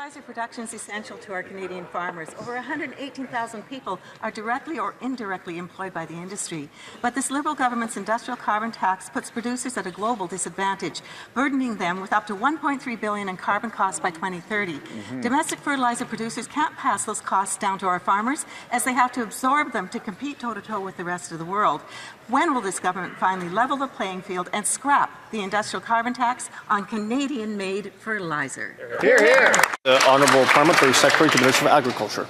Fertilizer production is essential to our Canadian farmers. Over 118,000 people are directly or indirectly employed by the industry. But this Liberal government's industrial carbon tax puts producers at a global disadvantage, burdening them with up to $1.3 billion in carbon costs by 2030. Domestic fertilizer producers can't pass those costs down to our farmers, as they have to absorb them to compete toe-to-toe with the rest of the world. When will this government finally level the playing field and scrap the industrial carbon tax on Canadian-made fertilizer? Hear, hear. The Honourable Parliamentary Secretary to the Minister of Agriculture.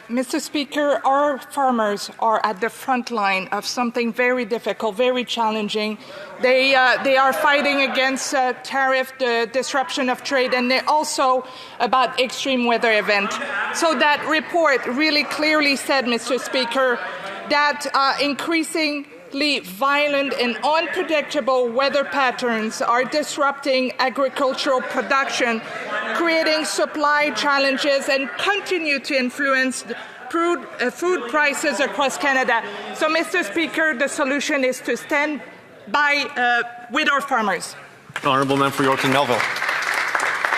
Mr. Speaker, our farmers are at the front line of something very difficult, very challenging. They are fighting against tariff, the disruption of trade, and they're also about extreme weather events. So that report really clearly said, Mr. Speaker, that increasingly violent and unpredictable weather patterns are disrupting agricultural production, creating supply challenges, and continue to influence food prices across Canada. So, Mr. Speaker, the solution is to stand by with our farmers. Honourable Member for Yorkton Melville.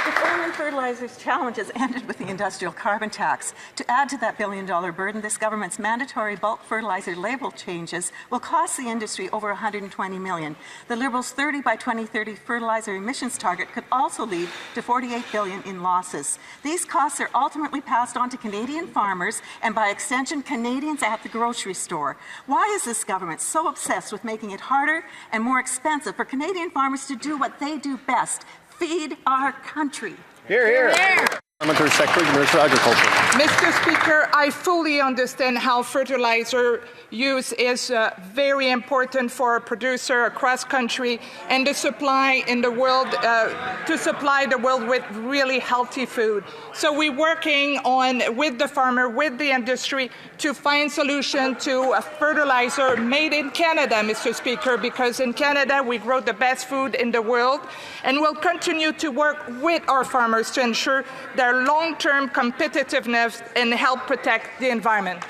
If only fertilizers' challenges ended with the industrial carbon tax. To add to that billion-dollar burden, this government's mandatory bulk fertilizer label changes will cost the industry over $120 million. The Liberals' 30 by 2030 fertilizer emissions target could also lead to $48 billion in losses. These costs are ultimately passed on to Canadian farmers and, by extension, Canadians at the grocery store. Why is this government so obsessed with making it harder and more expensive for Canadian farmers to do what they do best? Feed our country. Hear, hear. Parliamentary Secretary to the Minister of Agriculture. Mr. Speaker, I fully understand how fertilizer use is very important for a producer across country and to supply the world with really healthy food. So we're working on with the farmer, with the industry, to find solution to a fertilizer made in Canada, Mr. Speaker, because in Canada we grow the best food in the world, and we'll continue to work with our farmers to ensure their long-term competitiveness and help protect the environment.